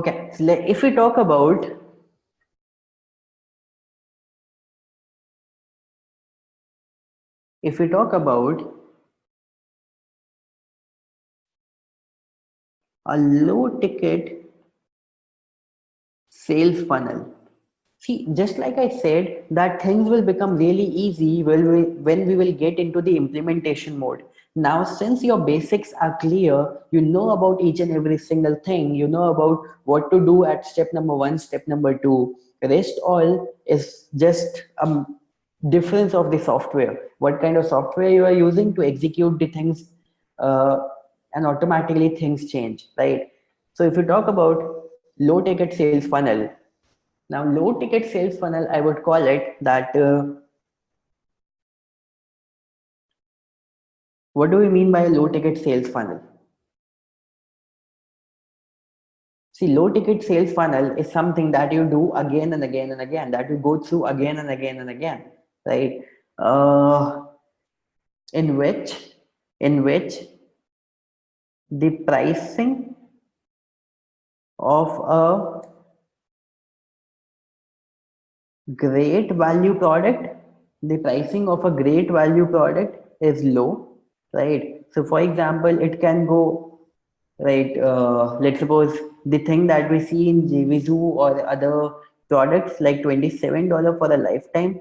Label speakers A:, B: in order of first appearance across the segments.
A: Okay, so if we talk about if we talk about a low ticket sales funnel. See, just like I said, that things will become really easy when we will get into the implementation mode. Now, since your basics are clear, you know about each and every single thing, you know about what to do at step number one, step number two. Rest all is just a difference of the software. What kind of software you are using to execute the things, uh, and automatically things change, right? So if you talk about low ticket sales funnel, now, low ticket sales funnel, I would call it that. What do we mean by a low ticket sales funnel? See, low ticket sales funnel is something that you do again and again and again, that you go through again and again and again, right? Uh, in which, in which the pricing of a great value product, the pricing of a great value product is low, right? So, for example, it can go right. Let's suppose the thing that we see in JVZoo or other products like $27 for a lifetime,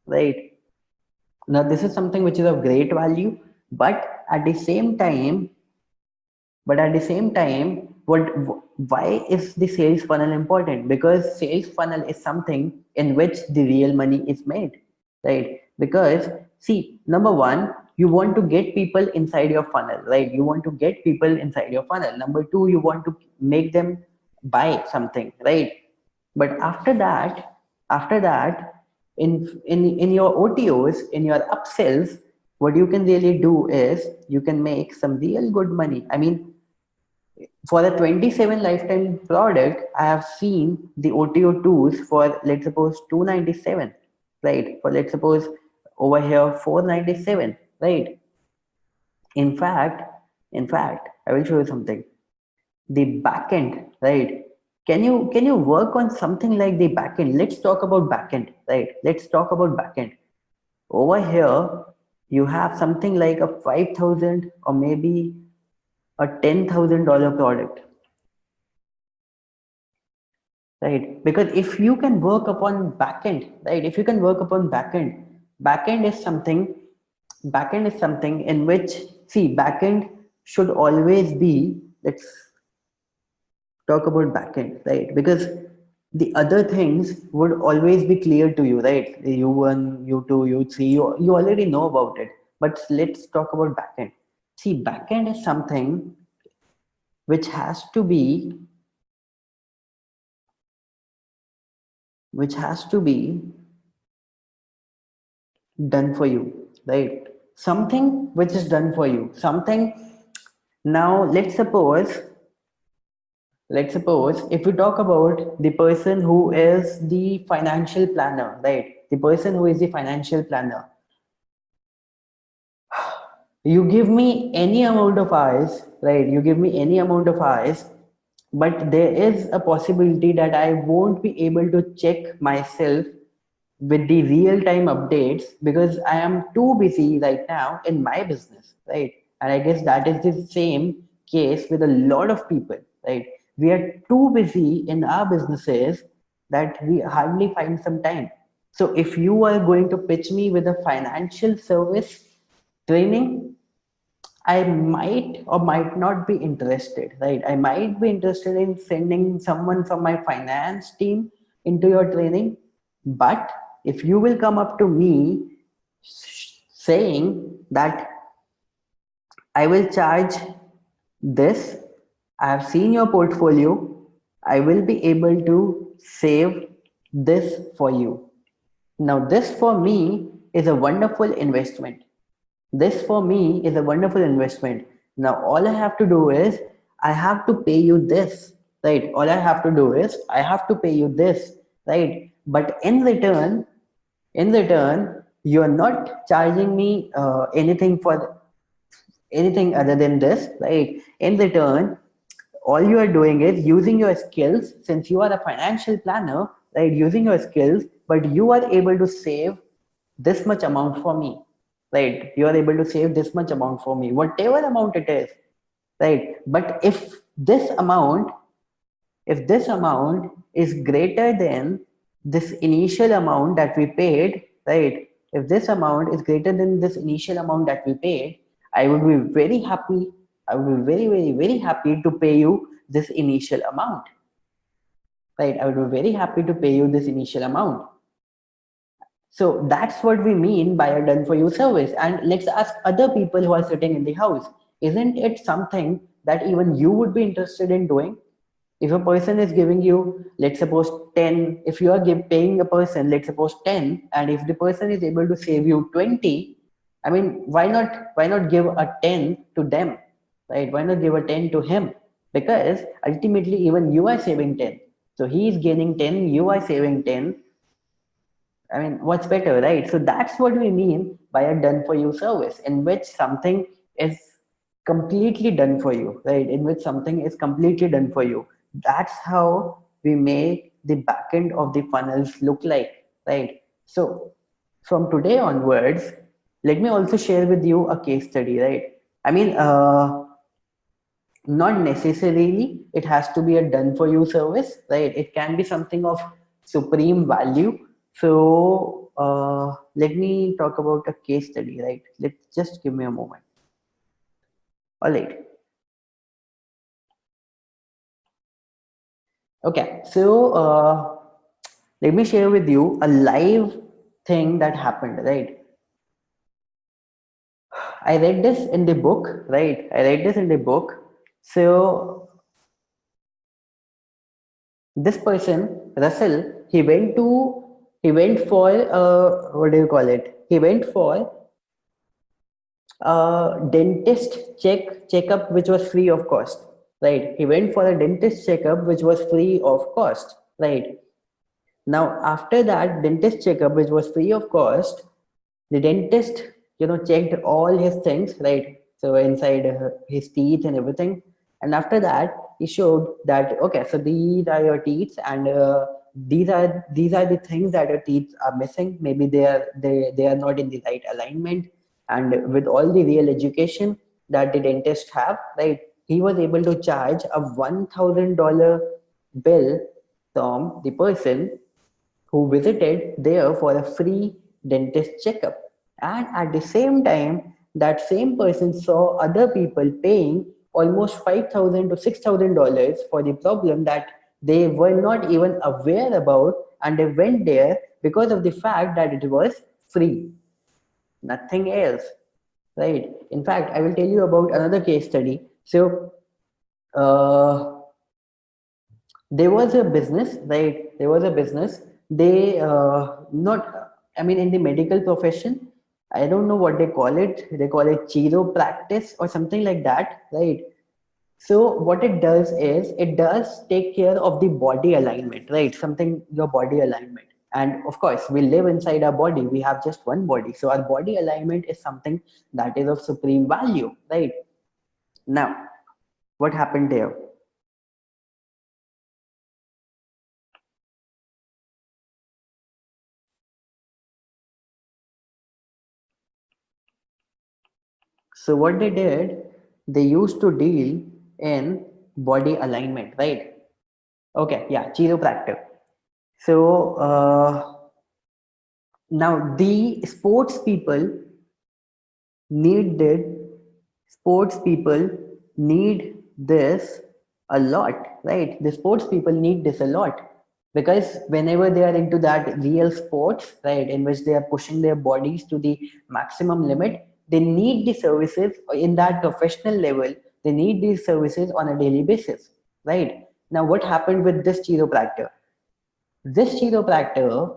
A: right? Now, this is something which is of great value, but at the same time, but at the same time, why is the sales funnel important? Because sales funnel is something in which the real money is made, right? Because see, number one, you want to get people inside your funnel, right? You want to get people inside your funnel. Number two, you want to make them buy something, right? But after that, in your OTOs, in your upsells, what you can really do is you can make some real good money. I mean, for the 27 lifetime product, I have seen the OTO tools for, let's suppose, 297, right? For, let's suppose, over here 497, right? In fact, I will show you something. The backend, right? Can you work on something like the backend? Let's talk about backend, right? Let's talk about backend. Over here, you have something like a 5,000 or maybe a $10,000 product, right? Because if you can work upon backend, right? If you can work upon backend, backend is something, backend is something in which, see, backend should always be, let's talk about backend, right? Because the other things would always be clear to you, right? U1, U2, U3, you already know about it. But let's talk about backend. See, backend is something which has to be, which has to be done for you, right? Something which is done for you. Something. Now, let's suppose if we talk about the person who is the financial planner, right? The person who is the financial planner. You give me any amount of hours, right? You give me any amount of hours, but there is a possibility that I won't be able to check myself with the real time updates because I am too busy right now in my business, right? And I guess that is the same case with a lot of people, right? We are too busy in our businesses that we hardly find some time. So if you are going to pitch me with a financial service training, I might or might not be interested, right? I might be interested in sending someone from my finance team into your training. But if you will come up to me saying that I will charge this, I have seen your portfolio, I will be able to save this for you. Now, this for me is a wonderful investment. This for me is a wonderful investment. Now, all I have to do is I have to pay you this, right? All I have to do is I have to pay you this, right? But in return, you are not charging me anything for anything other than this, right? In return, all you are doing is using your skills, since you are a financial planner, right? Using your skills, but you are able to save this much amount for me, right? You are able to save this much amount for me, whatever amount it is, right? But if this amount is greater than this initial amount that we paid, right? If this amount is greater than this initial amount that we paid, I would be very happy. I would be very, very, very happy to pay you this initial amount, right? I would be very happy to pay you this initial amount. So that's what we mean by a done for you service. And let's ask other people who are sitting in the house. Isn't it something that even you would be interested in doing? If a person is giving you, let's suppose 10, if you are paying a person, let's suppose 10, and if the person is able to save you 20, I mean, why not give a 10 to them, right? Why not give a 10 to him? Because ultimately, even you are saving 10. So he is gaining 10, you are saving 10. I mean, what's better, right? So that's what we mean by a done for you service, in which something is completely done for you, right? In which something is completely done for you. That's how we make the back end of the funnels look like, right? So from today onwards, let me also share with you a case study, right? I mean, not necessarily it has to be a done for you service, right? It can be something of supreme value. So let me talk about a case study, right? Let's just give me a moment. All right. Okay. So let me share with you a live thing that happened, right? I read this in the book, right? I read this in the book. So this person, Russell, he went for what do you call it, he went for a dentist checkup which was free of cost, right? He went for a dentist checkup which was free of cost, right? Now after that dentist checkup which was free of cost, the dentist, checked all his things, right? So inside his teeth and everything. And after that, he showed that, okay, so these are your teeth, and these are the things that your teeth are missing. Maybe they are not in the right alignment. And with all the real education that the dentist have, right, he was able to charge a $1,000 bill from the person who visited there for a free dentist checkup. And at the same time, that same person saw other people paying almost $5,000 to $6,000 for the problem that they were not even aware about, and they went there because of the fact that it was free, nothing else, right? In fact, I will tell you about another case study. So, uh, there was a business, right? There was a business. They not, I mean, in the medical profession, I don't know what they call it. They call it chiro practice or something like that, right? So what it does is it does take care of the body alignment, right? Something, your body alignment. And of course, we live inside our body. We have just one body. So our body alignment is something that is of supreme value, right? Now, what happened there? So what they did, they used to deal in body alignment, right? Okay, yeah, chiropractor. So now the needed sports people need this a lot, right? The sports people need this a lot, because whenever they are into that real sports, right, in which they are pushing their bodies to the maximum limit, they need the services in that professional level. They need these services on a daily basis, right? Now what happened with this chiropractor? This chiropractor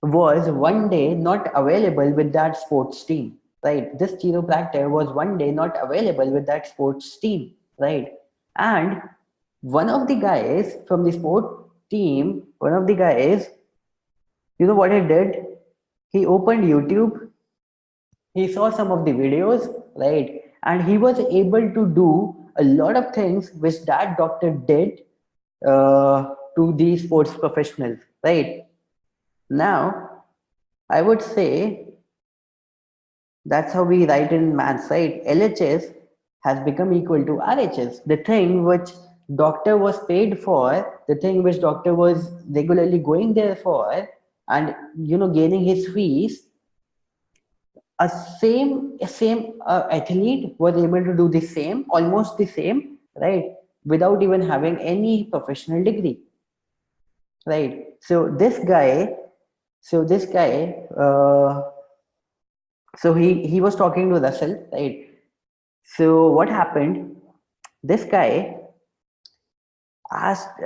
A: was one day not available with that sports team, right? This chiropractor was one day not available with that sports team, right? And one of the guys from the sport team, one of the guys, you know what he did? He opened YouTube, he saw some of the videos, right? And he was able to do a lot of things which that doctor did to these sports professionals, right? Now, I would say that's how we write in maths, right? LHS has become equal to RHS. The thing which doctor was paid for, the thing which doctor was regularly going there for, and gaining his fees, a same athlete was able to do the same, almost the same, right? Without even having any professional degree, right? So he was talking to Russell, right? So what happened? This guy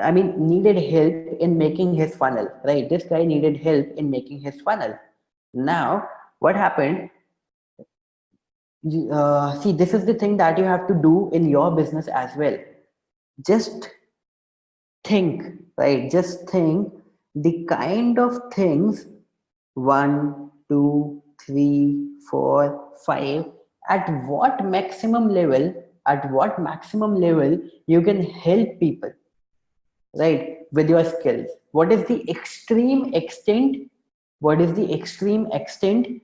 A: needed help in making his funnel, right? This guy needed help in making his funnel. Now, what happened? See, this is the thing that you have to do in your business as well. Just think, right? Just think the kind of things, one, two, three, four, five, at what maximum level you can help people, right, with your skills. What is the extreme extent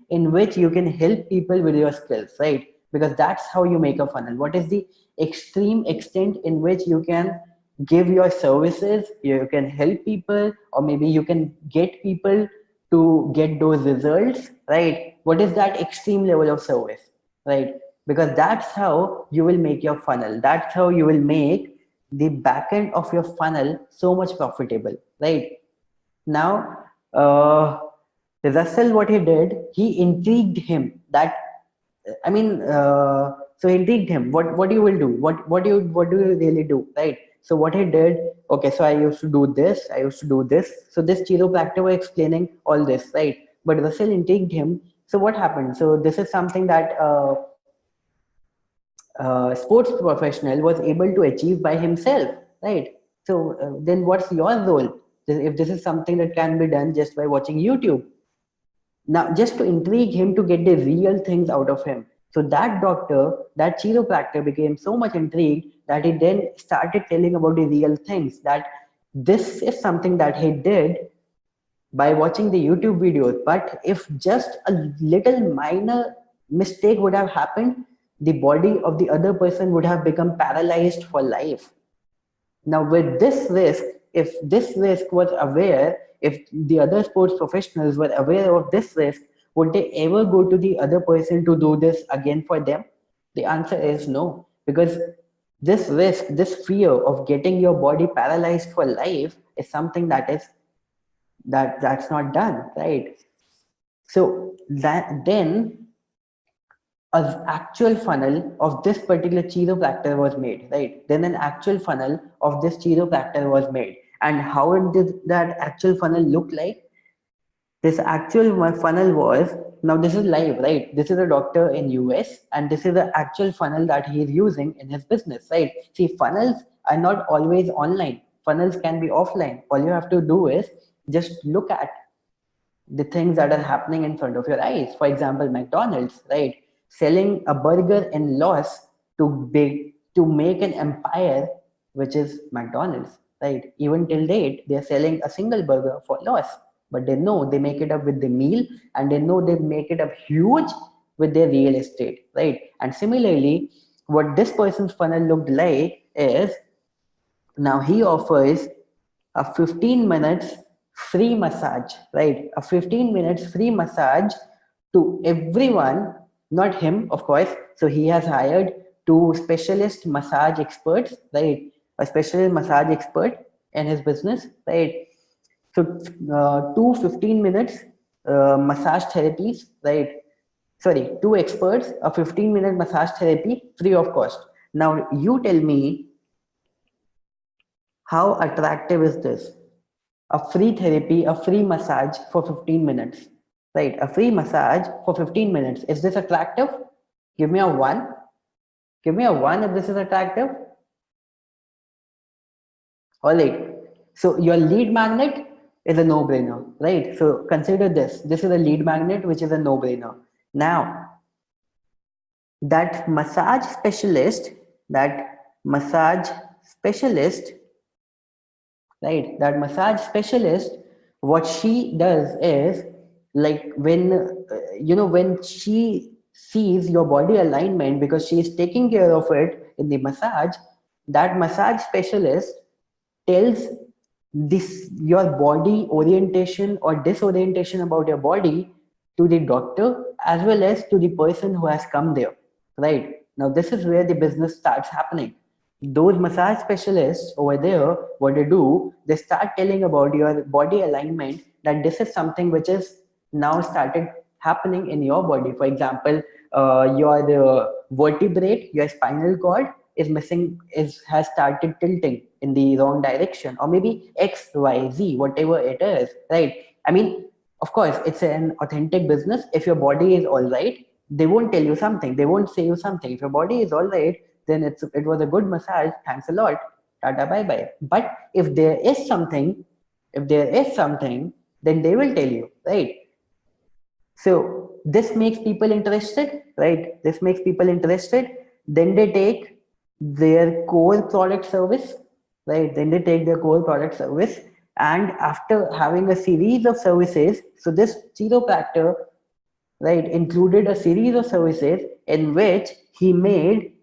A: in which you can help people with your skills, right? Because that's how you make a funnel. What is the extreme extent in which you can give your services, you can help people, or maybe you can get people to get those results, right? What is that extreme level of service, right? Because that's how you will make your funnel. That's how you will make the back end of your funnel so much profitable, right? Now, Russell, what he did, he intrigued him that, so he intrigued him. What you will do? What do you really do, right? So what he did, okay, so I used to do this, I used to do this. So this chiropractor was explaining all this, right? But Russell intrigued him. So what happened? So this is something that sports professional was able to achieve by himself, right? So then what's your role if this is something that can be done just by watching YouTube? Now, just to intrigue him to get the real things out of him. So that doctor, that chiropractor became so much intrigued that he then started telling about the real things, that this is something that he did by watching the YouTube videos. But if just a little minor mistake would have happened, the body of the other person would have become paralyzed for life. Now, with this risk, if this risk was aware, if the other sports professionals were aware of this risk, would they ever go to the other person to do this again for them? The answer is no, because this risk, this fear of getting your body paralyzed for life is something that's not done, right? So that then an actual funnel of this particular chiropractor was made, right? Then an actual funnel of this chiropractor was made. And how did that actual funnel look like? This actual funnel was, now this is live, right? This is a doctor in US, and this is the actual funnel that he is using in his business, right? See, funnels are not always online. Funnels can be offline. All you have to do is just look at the things that are happening in front of your eyes. For example, McDonald's, right? Selling a burger in loss to make an empire, which is McDonald's, right? Even till date, they're selling a single burger for loss, but they know they make it up with the meal, and they know they make it up huge with their real estate, right? And similarly, what this person's funnel looked like is, now he offers a 15 minutes free massage, right? A 15 minutes free massage to everyone, not him, of course. So he has hired two specialist massage experts, right? A specialist massage expert in his business, right? So two 15 minutes massage therapies, right? Sorry, two experts, a 15-minute massage therapy free of cost. Now you tell me, how attractive is this? A free therapy, a free massage for 15 minutes, right? A free massage for 15 minutes. Is this attractive? Give me a one. Give me a one if this is attractive. All right. So your lead magnet is a no-brainer, right? So consider this. This is a lead magnet, which is a no-brainer. Now, that massage specialist, that massage specialist, right? That massage specialist, what she does is, like, when when she sees your body alignment, because she is taking care of it in the massage, that massage specialist tells this your body orientation or disorientation about your body to the doctor as well as to the person who has come there. Right now, this is where the business starts happening. Those massage specialists over there, what they do, they start telling about your body alignment, that this is something which is now started happening in your body. For example, your vertebrae, your spinal cord is missing, is has started tilting in the wrong direction, or maybe X, Y, Z, whatever it is, right? I mean, of course, it's an authentic business. If your body is all right, they won't tell you something. They won't say you something. If your body is all right, then it was a good massage. Thanks a lot. Tata, bye bye. But if there is something, then they will tell you, right? So this makes people interested, right? This makes people interested. Then they take their core product service, right? Then they take their core product service. And after having a series of services, so this chiropractor, right, included a series of services in which he made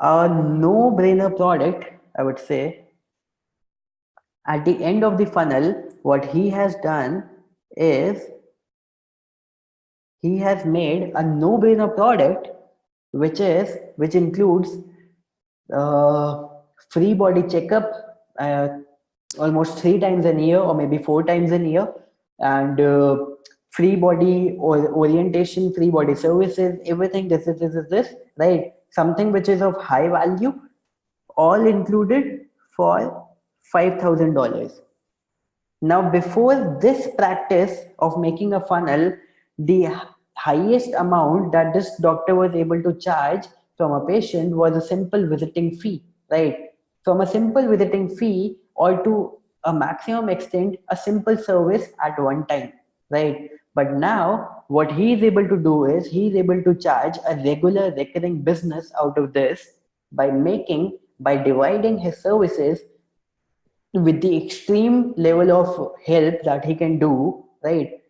A: a no-brainer product, I would say. At the end of the funnel, what he has done is he has made a no-brainer product, which includes uh, free body checkup almost 3 times a year, or maybe 4 times a year, and free body or orientation, free body services, everything. This, right? Something which is of high value, all included for $5,000. Now, before this practice of making a funnel, the highest amount that this doctor was able to charge from a patient was a simple visiting fee, right? From a simple visiting fee, or to a maximum extent, a simple service at one time, right? But now, what he is able to do is he is able to charge a regular recurring business out of this by dividing his services with the extreme level of help that he can do, right?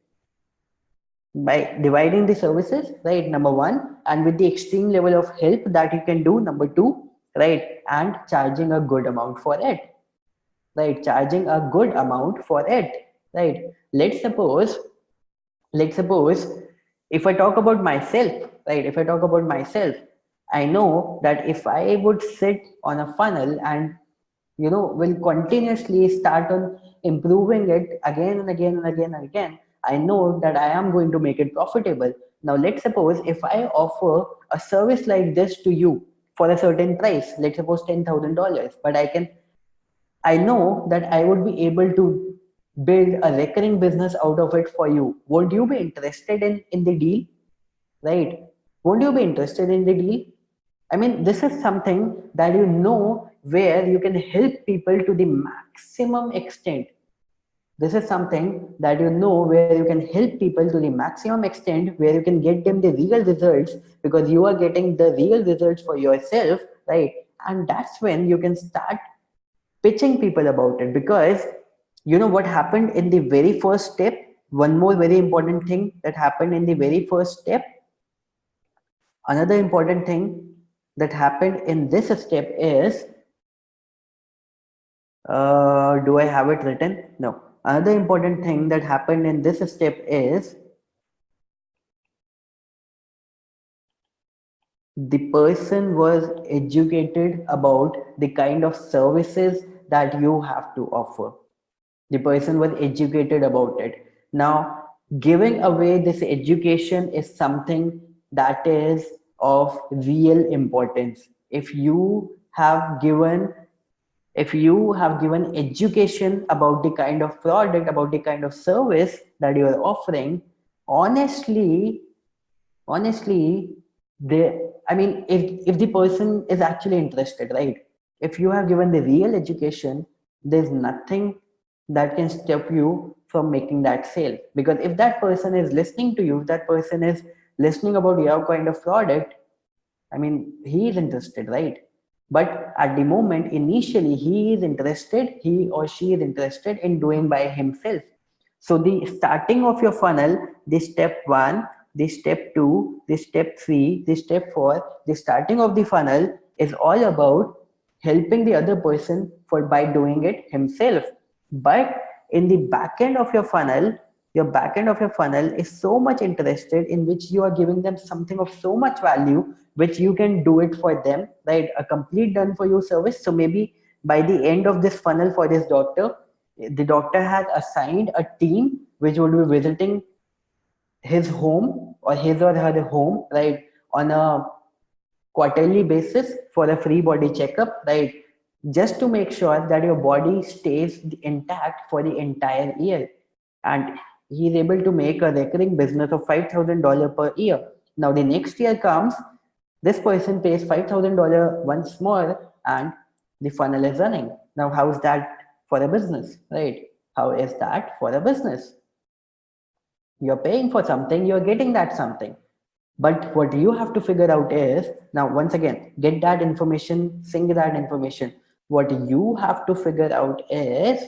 A: By dividing the services, right? Number one, and with the extreme level of help that he can do, number two, right? And charging a good amount for it, right? Charging a good amount for it, right? Let's suppose if I talk about myself, right? If I talk about myself, I know that if I would sit on a funnel and will continuously start on improving it again and again and again and again, I know that I am going to make it profitable. Now let's suppose if I offer a service like this to you for a certain price, let's suppose $10,000, but I know that I would be able to build a recurring business out of it for you. Would you be interested in the deal? Right? Won't you be interested in the deal? I mean, this is something that where you can help people to the maximum extent. This is something that where you can help people to the maximum extent, where you can get them the real results, because you are getting the real results for yourself, right? And that's when you can start pitching people about it. Because what happened in the very first step, one more very important thing that happened in the very first step, another important thing that happened in this step is, do I have it written? No. Another important thing that happened in this step is, the person was educated about the kind of services that you have to offer. The person was educated about it. Now, giving away this education is something that is of real importance. If you have given education about the kind of product, about the kind of service that you are offering, honestly, honestly, if the person is actually interested, right? If you have given the real education, there's nothing that can stop you from making that sale. Because if that person is listening to you, if that person is listening about your kind of product, I mean, he is interested, right? But at the moment, initially, he or she is interested in doing by himself. So the starting of your funnel, the step one, the step two, the step three, the step four, the starting of the funnel is all about helping the other person for by doing it himself. But in the back end of your back end of your funnel is so much interested in which you are giving them something of so much value, which you can do it for them, right? A complete done for you service. So maybe by the end of this funnel for this doctor, the doctor has assigned a team which would be visiting his home or his or her home, right, on a quarterly basis for a free body checkup, right? Just to make sure that your body stays intact for the entire year. And he is able to make a recurring business of $5,000 per year. Now, the next year comes, this person pays $5,000 once more, and the funnel is running. Now, how is that for a business, right? How is that for a business? You're paying for something, you're getting that something. But what you have to figure out is, now once again, get that information, sing that information. What you have to figure out is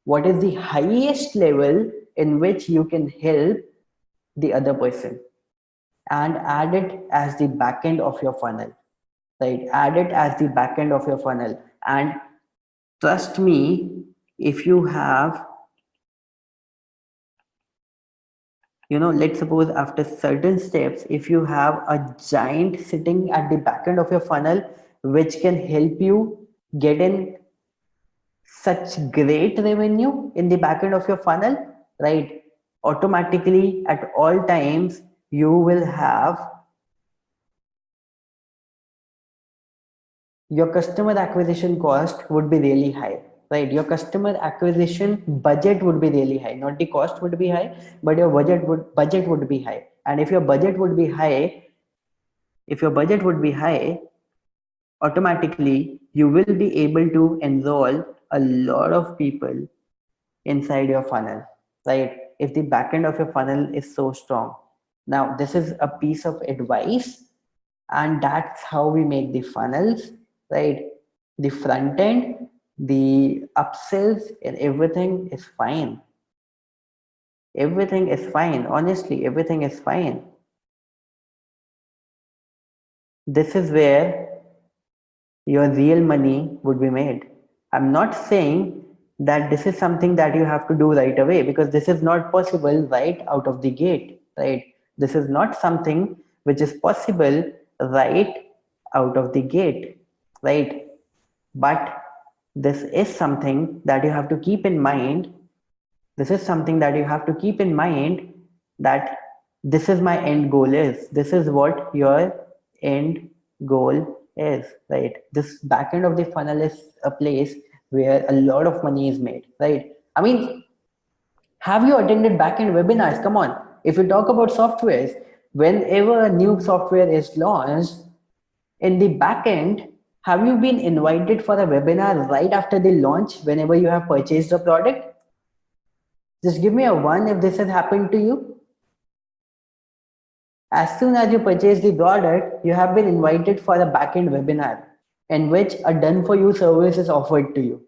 A: what is the highest level in which you can help the other person, and add it as the back end of your funnel, right? Add it as the back end of your funnel. And trust me, if you have, let's suppose after certain steps, if you have a giant sitting at the back end of your funnel, which can help you get in such great revenue in the back end of your funnel, right? Automatically at all times, you will have your customer acquisition cost would be really high, right? Your customer acquisition budget would be really high. Not the cost would be high, but your budget would be high. And if your budget would be high, automatically you will be able to enroll a lot of people inside your funnel, right? If the backend of your funnel is so strong. Now, this is a piece of advice, and that's how we make the funnels, right? The front end, the upsells, and everything is fine. Everything is fine. Honestly, everything is fine. This is where your real money would be made. I'm not saying that this is something that you have to do right away, because this is not possible right out of the gate, right? This is not something which is possible right out of the gate, right? But this is something that you have to keep in mind. This is something that you have to keep in mind, that this is my end goal is. This is what your end goal is, right? This back end of the funnel is a place where a lot of money is made, right? I mean, have you attended back-end webinars? Come on. If you talk about softwares, whenever a new software is launched, in the back end, have you been invited for a webinar right after the launch whenever you have purchased the product? Just give me a one if this has happened to you. As soon as you purchase the product, you have been invited for a back-end webinar in which a done for you service is offered to you.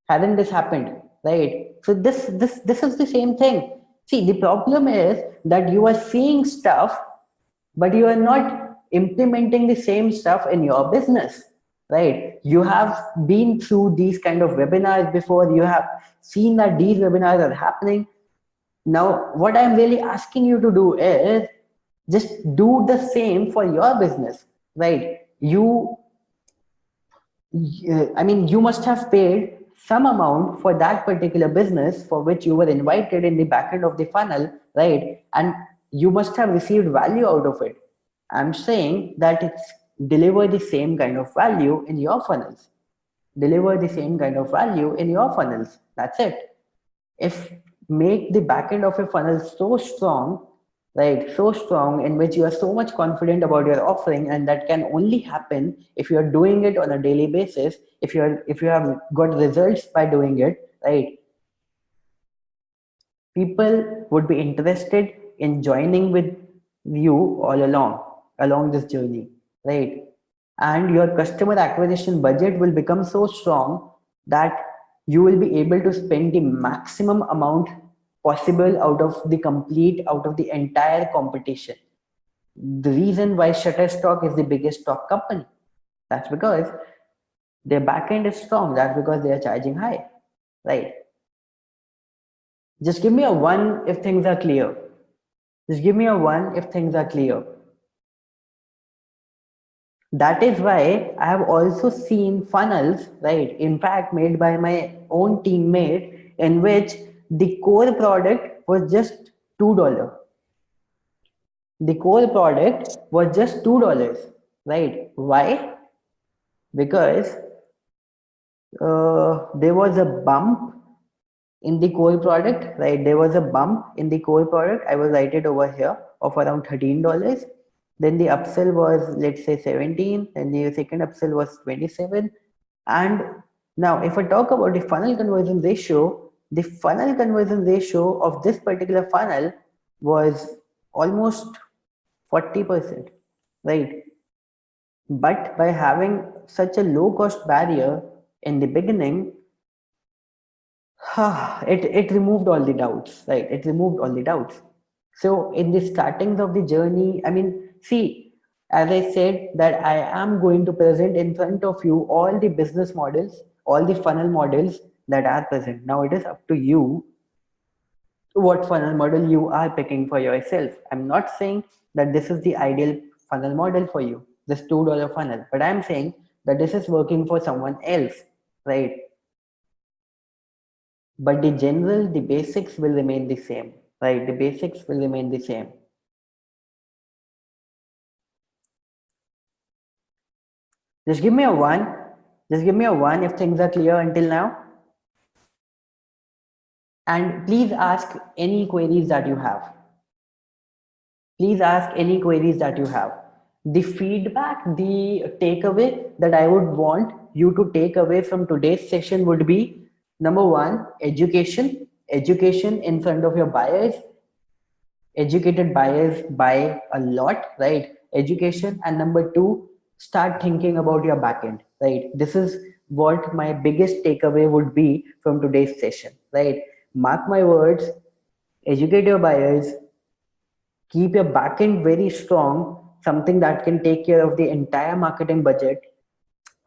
A: Hasn't this happened? Right? So this is the same thing. See, the problem is that you are seeing stuff, but you are not implementing the same stuff in your business, right? You have been through these kind of webinars before, you have seen that these webinars are happening. Now, what I'm really asking you to do is just do the same for your business, right? I mean, you must have paid some amount for that particular business for which you were invited in the back end of the funnel, right? And you must have received value out of it. I'm saying that it's deliver the same kind of value in your funnels. Deliver the same kind of value in your funnels. That's it. If make the back end of your funnel so strong, right, so strong, in which you are so much confident about your offering, and that can only happen if you are doing it on a daily basis, if you have got results by doing it, right? People would be interested in joining with you all along this journey, right? and your customer acquisition budget will become so strong that you will be able to spend the maximum amount possible out of the entire competition. The reason why Shutterstock is the biggest stock company, that's because their backend is strong. That's because they are charging high, right? Just give me a one if things are clear. Just give me a one if things are clear. That is why I have also seen funnels, right? In fact, made by my own teammate, in which the core product was just $2. The core product was just $2, right? Why? Because there was a bump in the core product, right? There was a bump in the core product. I will write it over here of around $13. Then the upsell was, let's say, 17, and the second upsell was 27. And now if I talk about the funnel conversion ratio of this particular funnel was almost 40%, right? But by having such a low cost barrier in the beginning, it removed all the doubts, right? It removed all the doubts. So in the startings of the journey, I mean, see, as I said that I am going to present in front of you all the business models, all the funnel models that are present. Now it is up to you what funnel model you are picking for yourself. I'm not saying that this is the ideal funnel model for you, this $2 funnel, but I'm saying that this is working for someone else, right? But the basics will remain the same, right? The basics will remain the same. Just give me a one. Just give me a one if things are clear until now. And please ask any queries that you have. Please ask any queries that you have. The feedback, the takeaway that I would want you to take away from today's session would be number one, education. Education in front of your buyers. Educated buyers buy a lot, right? Education. And number two, start thinking about your backend, right? This is what my biggest takeaway would be from today's session, right? Mark my words, educate your buyers, keep your backend very strong, something that can take care of the entire marketing budget.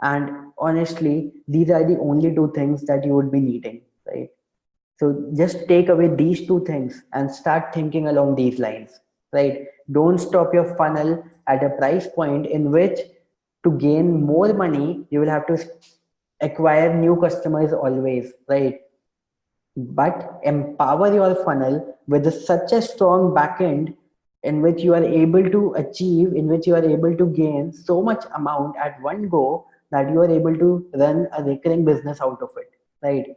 A: And honestly, these are the only two things that you would be needing, right? So just take away these two things and start thinking along these lines, right? Don't stop your funnel at a price point in which to gain more money, you will have to acquire new customers always, right? But empower your funnel with such a strong backend in which you are able to achieve, in which you are able to gain so much amount at one go that you are able to run a recurring business out of it, right?